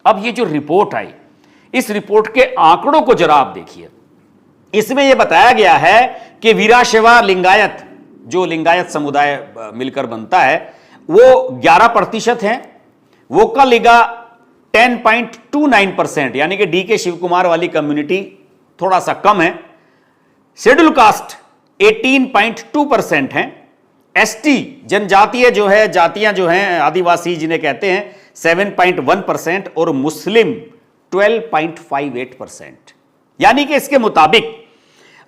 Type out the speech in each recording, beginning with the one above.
अब ये जो रिपोर्ट आई, इस रिपोर्ट के आंकड़ों को जरा आप देखिए। इसमें यह बताया गया है कि वीराशैव लिंगायत, जो लिंगायत समुदाय मिलकर बनता है, वो 11% है, वोक्कालिगा 10.29%, यानी कि डी के शिव कुमार वाली कम्युनिटी थोड़ा सा कम है, शेड्यूल कास्ट 18.2% है, एसटी जनजातीय जो है, जातियां जो हैं आदिवासी जिन्हें कहते हैं 7.1% और मुस्लिम 12.58%। यानी कि इसके मुताबिक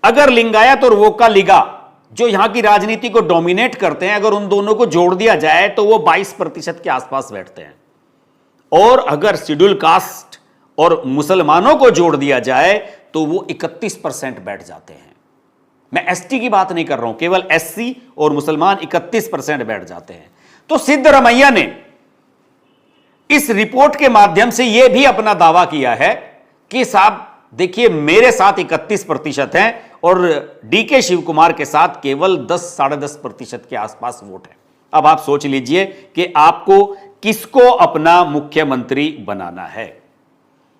अगर लिंगायत और वोक्कालिगा जो यहां की राजनीति को डोमिनेट करते हैं, अगर उन दोनों को जोड़ दिया जाए तो वो 22% के आसपास बैठते हैं, और अगर शेड्यूल कास्ट और मुसलमानों को जोड़ दिया जाए तो वो 31% बैठ जाते हैं। मैं एसटी की बात नहीं कर रहा हूं, केवल एससी और मुसलमान 31% बैठ जाते हैं। तो सिद्धरमैया ने इस रिपोर्ट के माध्यम से यह भी अपना दावा किया है कि साहब देखिए, मेरे साथ 31% हैं और डीके शिव कुमार के साथ केवल 10-10.5% के आसपास वोट है। अब आप सोच लीजिए कि आपको किसको अपना मुख्यमंत्री बनाना है।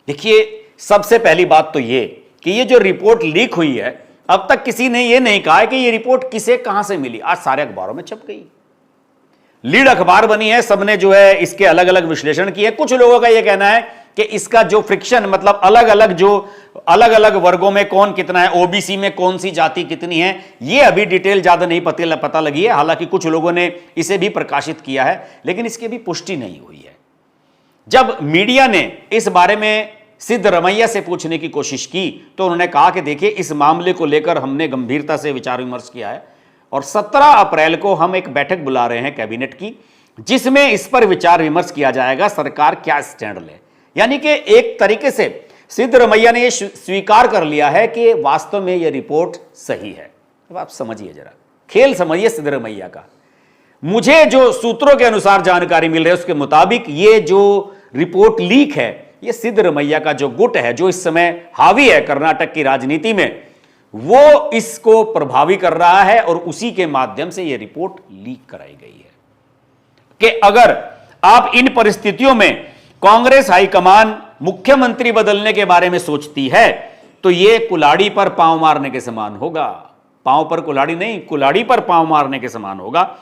देखिए, सबसे पहली बात तो ये कि ये जो रिपोर्ट लीक हुई है, अब तक किसी ने ये नहीं कहा है कि ये रिपोर्ट किसे कहां से मिली। आज सारे अखबारों में छप गई, लीड अखबार बनी है, सबने जो है इसके अलग अलग विश्लेषण किए। कुछ लोगों का यह कहना है कि इसका जो फ्रिक्शन, मतलब अलग अलग वर्गों में कौन कितना है, ओबीसी में कौन सी जाति कितनी है, यह अभी डिटेल ज्यादा नहीं पता लगी है। हालांकि कुछ लोगों ने इसे भी प्रकाशित किया है, लेकिन इसकी भी पुष्टि नहीं हुई है। जब मीडिया ने इस बारे में सिद्धरमैया से पूछने की कोशिश की तो उन्होंने कहा कि देखिए, इस मामले को लेकर हमने गंभीरता से विचार विमर्श किया है और 17 अप्रैल को हम एक बैठक बुला रहे हैं कैबिनेट की, जिसमें इस पर विचार विमर्श किया जाएगा, सरकार क्या स्टैंड ले। यानी कि एक तरीके से सिद्धरमैया ने यह स्वीकार कर लिया है कि वास्तव में यह रिपोर्ट सही है। अब आप समझिए, जरा खेल समझिए सिद्धरमैया का। मुझे जो सूत्रों के अनुसार जानकारी मिल रही है उसके मुताबिक ये जो रिपोर्ट लीक है, ये सिद्धरमैया का जो गुट है, जो इस समय हावी है कर्नाटक की राजनीति में, वो इसको प्रभावी कर रहा है और उसी के माध्यम से यह रिपोर्ट लीक कराई गई है कि अगर आप इन परिस्थितियों में कांग्रेस हाईकमान मुख्यमंत्री बदलने के बारे में सोचती है तो यह कुल्हाड़ी पर पांव मारने के समान होगा। पांव पर कुल्हाड़ी नहीं, कुल्हाड़ी पर पांव मारने के समान होगा।